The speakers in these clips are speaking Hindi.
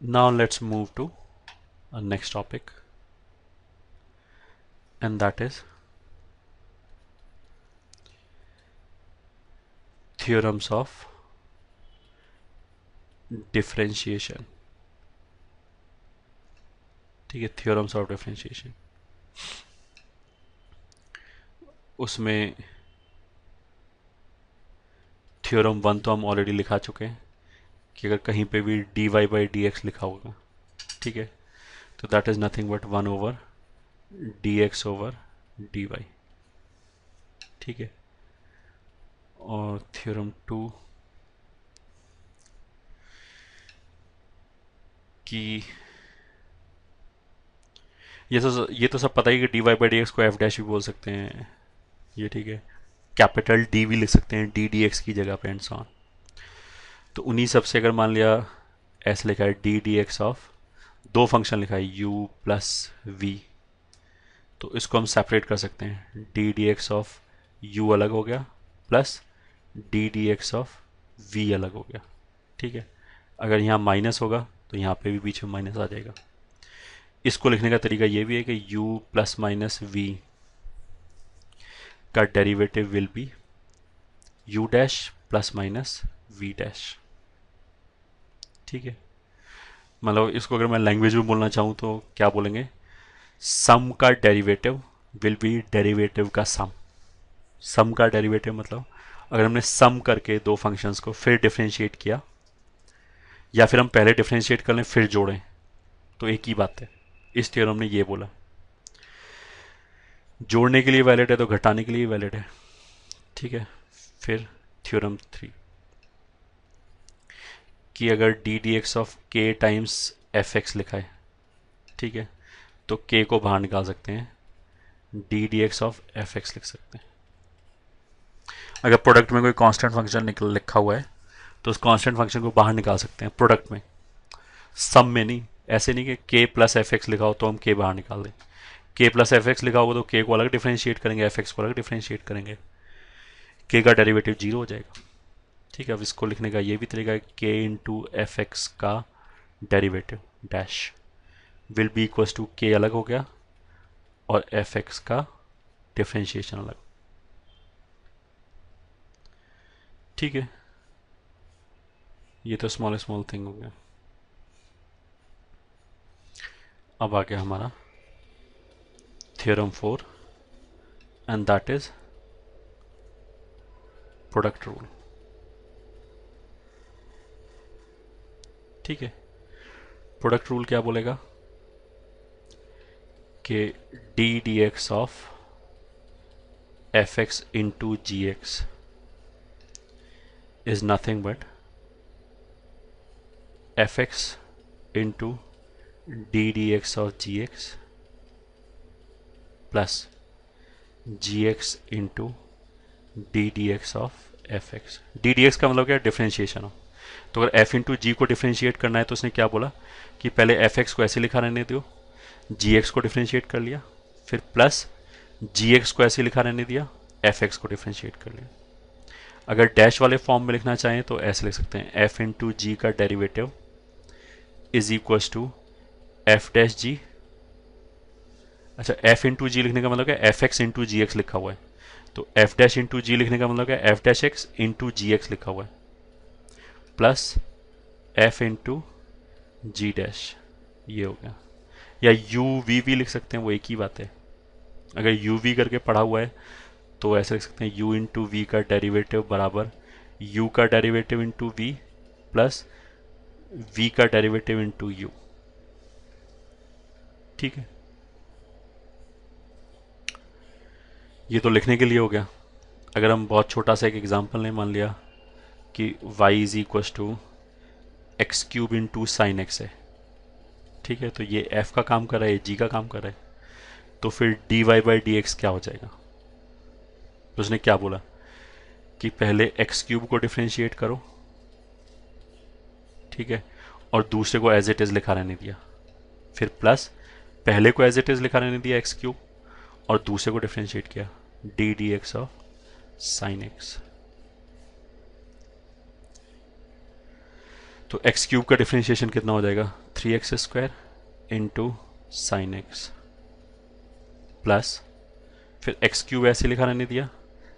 Now let's move to our next topic, and that is theorems of differentiation. ठीक है, theorems of differentiation. उसमें थ्योरम वन तो हम ऑलरेडी लिखा चुके हैं कि अगर कहीं पे भी dy बाई डी एक्स लिखा होगा, ठीक है, तो that is nothing but one over d x over d y. ठीक है. और थ्योरम टू कि ये तो सब पता ही कि d y by d x को एफ डैश भी बोल सकते हैं. ये ठीक है. कैपिटल डी भी लिख सकते हैं डी डी एक्स की जगह पे, एंड सो ऑन. तो उन्हीं सब से अगर मान लिया ऐसे लिखा है डी डी एक्स ऑफ दो फंक्शन लिखा है u प्लस वी, तो इसको हम सेपरेट कर सकते हैं. D d x of u अलग हो गया plus D d x of v अलग हो गया. ठीक है. अगर यहाँ माइनस होगा तो यहाँ पे भी बीच में माइनस आ जाएगा. इसको लिखने का तरीका ये भी है कि u प्लस माइनस वी का derivative will be u dash plus minus v dash. ठीक है. मतलब इसको अगर मैं लैंग्वेज में बोलना चाहूँ तो क्या बोलेंगे, सम का डेरिवेटिव विल बी डेरिवेटिव का सम. सम का डेरिवेटिव मतलब अगर हमने सम करके दो फंक्शंस को फिर डिफरेंशिएट किया, या फिर हम पहले डिफरेंशिएट कर लें फिर जोड़ें, तो एक ही बात है. इस थ्योरम ने ये बोला. जोड़ने के लिए वैलिड है तो घटाने के लिए वैलिड है. ठीक है. फिर थ्योरम थ्री कि अगर डी डी एक्स ऑफ के टाइम्स एफ एक्स लिखा है, ठीक है, तो के को बाहर निकाल सकते हैं, D d x of f x लिख सकते हैं. अगर प्रोडक्ट में कोई कांस्टेंट फंक्शन लिखा हुआ है तो उस कांस्टेंट फंक्शन को बाहर निकाल सकते हैं प्रोडक्ट में, सम में नहीं. ऐसे नहीं कि के प्लस एफ एक्स लिखा हो तो हम के बाहर निकाल दें. के प्लस एफ एक्स लिखा होगा तो के को अलग डिफ्रेंशिएट करेंगे, एफ एक्स को अलग डिफ्रेंशिएट करेंगे, के का डेरिवेटिव जीरो हो जाएगा. ठीक है. अब इसको लिखने का ये भी तरीका है, के इंटू एफ एक्स का derivative dash will be equals to k अलग हो गया और एफ एक्स का डिफ्रेंशिएशन अलग. ठीक है. ये तो स्मॉल स्मॉल थिंग हो गया. अब आ गया हमारा theorem four, and that is product rule. ठीक है. प्रोडक्ट रूल क्या बोलेगा कि d d x of f x into g x is nothing but f x into d d x of g x plus g x into d d x of f x. D d x का मतलब क्या, डिफ्रेंशिएशन हो. तो अगर एफ इंटू जी को डिफ्रेंशिएट करना है तो उसने क्या बोला कि पहले एफ एक्स को ऐसे लिखा रहने दो, जी एक्स को डिफ्रेंशिएट कर लिया, फिर प्लस जी एक्स को ऐसे लिखा रहने दिया, एफ एक्स को डिफ्रेंशिएट कर लिया. अगर डैश वाले फॉर्म में लिखना चाहें तो ऐसे लिख सकते हैं, एफ इंटू जी का derivative is equals to f dash g. अच्छा, एफ इंटू जी लिखने का मतलब क्या, f x into g x लिखा हुआ है, तो एफ डैश इंटू जी लिखने का मतलब क्या, F dash x into g x लिखा हुआ है, plus F into g dash. ये हो गया. या यू वी भी लिख सकते हैं, वो एक ही बात है. अगर यू वी करके पढ़ा हुआ है तो ऐसे लिख सकते हैं, यू इंटू वी का डेरिवेटिव बराबर यू का derivative into v plus v का डेरिवेटिव इंटू यू. ठीक है. ये तो लिखने के लिए हो गया. अगर हम बहुत छोटा सा एक एग्जांपल लें, मान लिया कि y is equal to x cube into sine x है. ठीक है. तो ये f का काम कर रहा है, ये g का काम कर रहा है, तो फिर dy बाई डी एक्स क्या हो जाएगा. तो उसने क्या बोला कि पहले एक्स क्यूब को डिफ्रेंशिएट करो, ठीक है, और दूसरे को एज इट इज लिखा रहने दिया, फिर प्लस पहले को एज इट इज लिखा रहने दिया एक्स क्यूब, और दूसरे को डिफ्रेंशिएट किया D d x of sine x. तो एक्स क्यूब का डिफ्रेंशिएशन कितना हो जाएगा, 3x² into sine x plus फिर एक्स क्यूब ऐसे लिखा रहने दिया,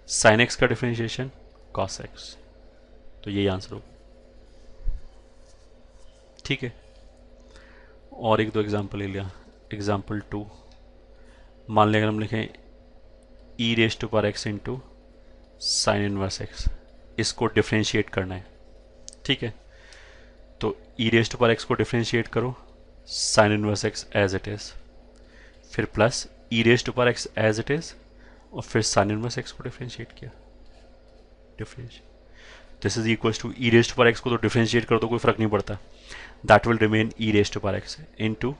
साइन एक्स का डिफ्रेंशिएशन कॉस एक्स। तो यही आंसर होगा। ठीक है, और एक दो एग्जाम्पल ले लिया। एग्जाम्पल 2, मान लें अगर हम लिखें e raise to power x into sine inverse x, इसको डिफ्रेंशिएट करना है। ठीक है, तो e raise to power x को डिफ्रेंशिएट करो, sine inverse x as it is, फिर plus e raise to power x as it is, और फिर साइन इनवर्स एक्स को डिफ्रेंशिएट किया। This is equals to e raise to power x को तो डिफ्रेंशिएट करो तो कोई फर्क नहीं पड़ता, that will remain e raise to power x into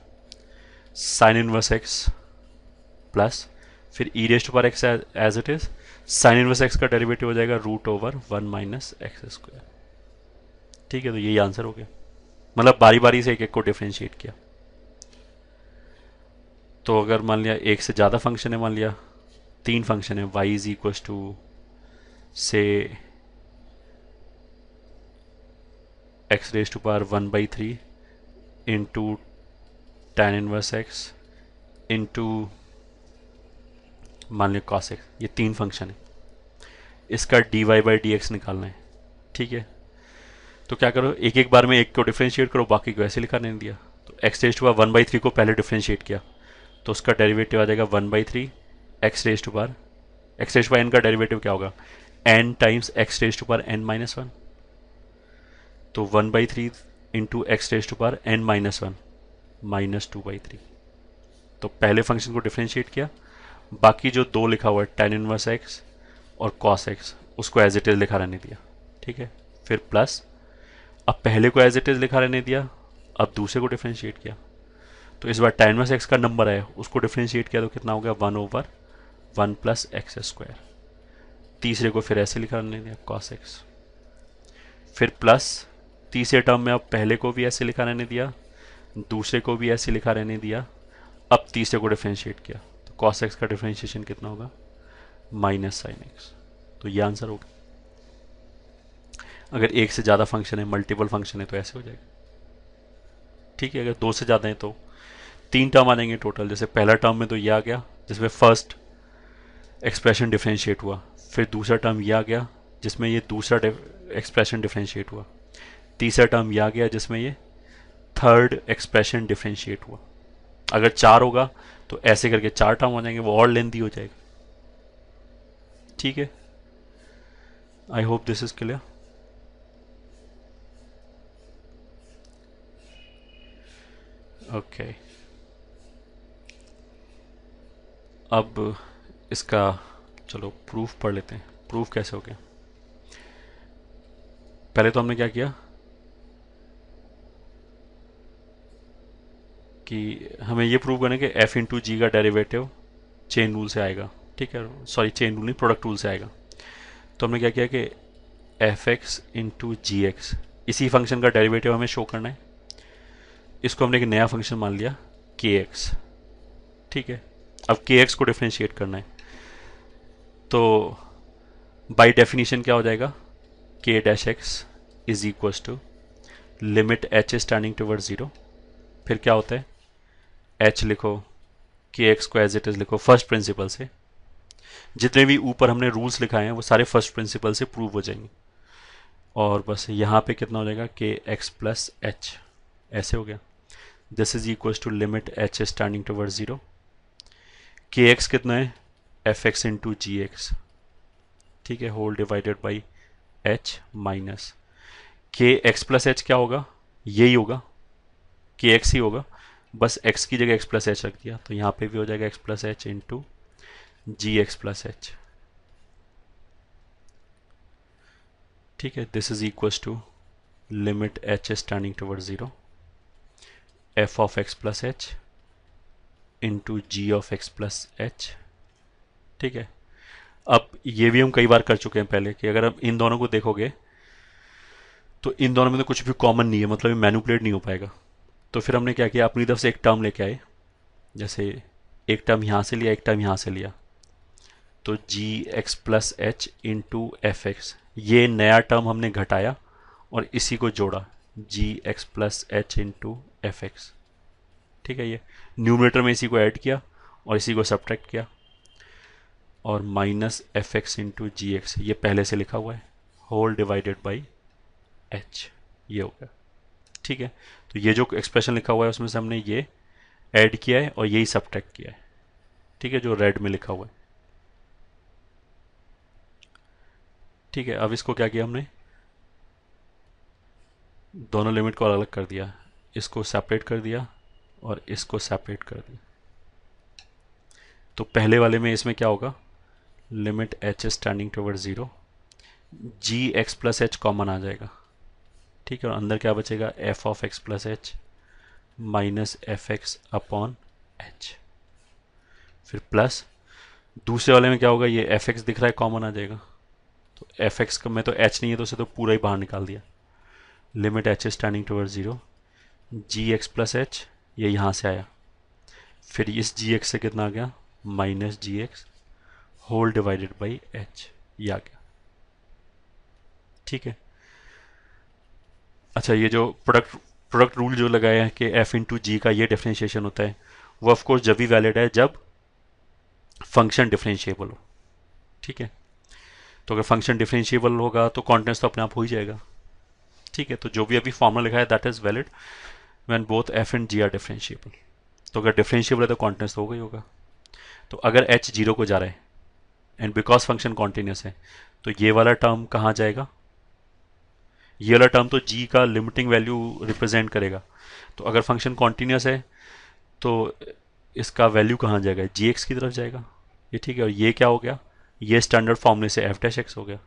sine inverse x plus फिर e raise to power x as it is, sine inverse x का डेरिवेटिव हो जाएगा √1 माइनस एक्स स्क्वायर। ठीक है, तो यही आंसर हो गया, मतलब बारी बारी से एक एक को डिफ्रेंशिएट किया। तो अगर मान लिया एक से ज़्यादा फंक्शन है, मान लिया 3 फंक्शन है, y इज इक्वल्स टू से x raise to power 1/3 into tan inverse x into मान लिया cos x, ये 3 फंक्शन है, इसका dy/dx निकालना है। ठीक है, तो क्या करो, एक एक बार में एक को डिफ्रेंशिएट करो, बाकी को ऐसे लिखा नहीं दिया। तो x रेज टू पावर 1/3 को पहले डिफ्रेंशिएट किया, तो उसका डेरिवेटिव आ जाएगा 1/3 x raise to power, x raise to power n का डेरिवेटिव क्या होगा, n times x raise to power n-1, तो 1/3 into x raise to power n-1 minus 2/3। तो पहले फंक्शन को डिफ्रेंशिएट किया, बाकी जो 2 लिखा हुआ है tan इनवर्स x और cos x, उसको एज इट इज लिखा रहने दिया। ठीक है, फिर प्लस अब पहले को एज इट इज लिखा रहने दिया, अब दूसरे को डिफ्रेंशिएट किया, तो इस बार tan इनवर्स x का नंबर है, उसको डिफ्रेंशिएट किया तो कितना हो गया, 1/1 प्लस एक्स स्क्वायर। तीसरे को फिर ऐसे लिखा रहने दिया cos x, फिर प्लस तीसरे टर्म में अब पहले को भी ऐसे लिखा रहने दिया, दूसरे को भी ऐसे लिखा रहने दिया, अब तीसरे को डिफ्रेंशिएट किया, तो cos x का डिफ्रेंशिएशन कितना होगा, माइनस साइन एक्स। तो ये आंसर होगा। अगर एक से ज़्यादा फंक्शन है, मल्टीपल फंक्शन है, तो ऐसे हो जाएगा। ठीक है, अगर 2 से ज़्यादा है तो 3 टर्म आ जाएंगे टोटल। जैसे पहला टर्म में तो ये आ गया जिसमें फर्स्ट एक्सप्रेशन डिफ्रेंशिएट हुआ, फिर दूसरा टर्म ये आ गया जिसमें ये दूसरा एक्सप्रेशन डिफ्रेंशिएट हुआ, तीसरा टर्म ये आ गया जिसमें ये थर्ड एक्सप्रेशन डिफ्रेंशिएट हुआ। अगर 4 होगा तो ऐसे करके 4 टर्म हो जाएंगे, वो और लेंथी हो जाएगा। ठीक है, I hope this is clear. Okay, अब इसका चलो प्रूफ पढ़ लेते हैं। प्रूफ कैसे हो गया, पहले तो हमने क्या किया कि हमें ये प्रूव करना है कि f इंटू जी का डेरिवेटिव चेन रूल से आएगा। ठीक है, सॉरी चेन रूल नहीं, प्रोडक्ट रूल से आएगा। तो हमने क्या किया कि F x into g x, इसी फंक्शन का डेरिवेटिव हमें शो करना है। इसको हमने एक नया फंक्शन मान लिया के एक्स। ठीक है, अब के एक्स को डिफ्रेंशिएट करना है, तो बाय डेफिनेशन क्या हो जाएगा, k dash x is equals to limit h is tending towards 0, फिर क्या होता है h लिखो, के एक्स को एज इट इज लिखो फर्स्ट प्रिंसिपल से। जितने भी ऊपर हमने रूल्स लिखाए हैं वो सारे फर्स्ट प्रिंसिपल से प्रूव हो जाएंगे, और बस यहाँ पे कितना हो जाएगा, के एक्स प्लस एच, ऐसे हो गया। This is equals to limit h is tending towards 0, k x कितना है, f x into g x. ठीक है, whole divided by h minus k x plus h, क्या होगा, यही होगा, के एक्स ही होगा, बस x की जगह x प्लस एच रख दिया, तो यहाँ पे भी हो जाएगा x plus h into g x plus h. ठीक है, this is equals to limit h is tending towards 0, f of x plus h into g of x plus h. ठीक है, अब ये भी हम कई बार कर चुके हैं पहले कि अगर आप इन दोनों को देखोगे तो इन दोनों में तो कुछ भी कॉमन नहीं है, मतलब ये मैनिपुलेट नहीं हो पाएगा। तो फिर हमने क्या किया, अपनी तरफ से एक टर्म लेके आए, जैसे एक टर्म यहाँ से लिया, एक टर्म यहाँ से लिया, तो g x plus h into f x, ये नया टर्म हमने घटाया और इसी को जोड़ा, g x plus h into f x. ठीक है, ये न्यूमरेटर में इसी को ऐड किया और इसी को सब्ट्रैक्ट किया, और minus f x into g x, ये पहले से लिखा हुआ है, होल डिवाइडेड बाई एच, ये हो गया। ठीक है, तो ये जो एक्सप्रेशन लिखा हुआ है उसमें से हमने ये ऐड किया है और यही सब्ट्रैक्ट किया है। ठीक है, जो रेड में लिखा हुआ है। ठीक है, अब इसको क्या किया हमने, दोनों लिमिट को अलग अलग कर दिया, इसको सेपरेट कर दिया और इसको सेपरेट कर दिया। तो पहले वाले में इसमें क्या होगा, limit h is tending toward zero, g x plus h common आ जाएगा। ठीक है, और अंदर क्या बचेगा, f of x plus h minus f x upon h, फिर प्लस दूसरे वाले में क्या होगा, ये एफ एक्स दिख रहा है कॉमन आ जाएगा, तो एफ एक्स में तो एच नहीं है तो उसे तो पूरा ही बाहर निकाल दिया, limit h is tending toward zero, g x plus h ये यहाँ से आया, फिर इस जी एक्स से कितना आ गया, minus g x whole divided by h, ये आ गया। ठीक है, अच्छा ये जो प्रोडक्ट प्रोडक्ट रूल जो लगाया है कि एफ इंटू जी का ये डिफ्रेंशिएशन होता है, वो ऑफकोर्स जब भी वैलिड है जब फंक्शन डिफ्रेंशिएबल हो। ठीक है, तो अगर फंक्शन डिफरेंशिएबल होगा तो कॉन्टेंट्स तो अपने आप हो ही जाएगा। ठीक है, तो जो भी अभी फॉर्मूला लिखा है that is valid when both f and g are differentiable. तो अगर डिफरेंशिएबल है तो कॉन्टेंट्स तो होगा ही होगा। तो अगर एच जीरो को जा रहा है एंड बिकॉज फंक्शन कॉन्टिन्यूस है, तो ये वाला टर्म कहाँ जाएगा, ये वाला टर्म तो जी का लिमिटिंग वैल्यू रिप्रेजेंट करेगा। तो अगर फंक्शन कॉन्टिन्यूस है तो इसका वैल्यू कहाँ जाएगा, जी एक्स की तरफ जाएगा। ये ठीक है, और ये क्या हो गया, ये स्टैंडर्ड फॉर्मूले से एफ डैश एक्स हो गया,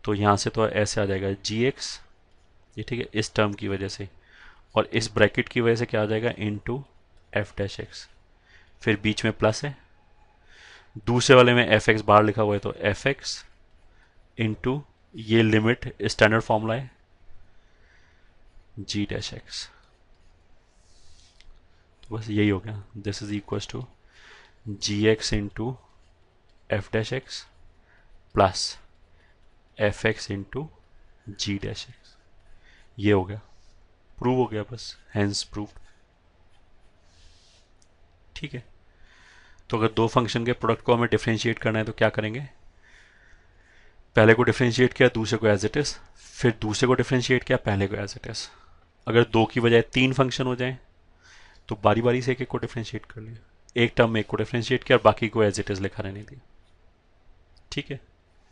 तो यहाँ से तो ऐसे आ जाएगा जी एक्स, ये ठीक है, इस टर्म की वजह से, और इस ब्रैकेट की वजह से क्या आ जाएगा, इनटू एफ डैश एक्स, फिर बीच में प्लस है, दूसरे वाले में एफ एक्स बाहर लिखा हुआ है तो एफ एक्स इंटू ये लिमिट स्टैंडर्ड फॉर्मूला है जी डैश एक्स। तो बस यही हो गया, this is equal to g x into f dash x plus f x into g dash x, ये हो गया, प्रूव हो गया, बस हैंस प्रूव्ड। ठीक है, तो अगर दो फंक्शन के प्रोडक्ट को हमें डिफरेंशिएट करना है तो क्या करेंगे, पहले को डिफरेंशिएट किया दूसरे को एज इट इज, फिर दूसरे को डिफरेंशिएट किया पहले को एज इट इज। अगर दो की बजाय तीन फंक्शन हो जाए तो बारी बारी से एक एक को डिफरेंशिएट कर लिया, एक टर्म में एक को डिफरेंशिएट किया और बाकी को एज इट इज लिखा रहने दिया। ठीक है।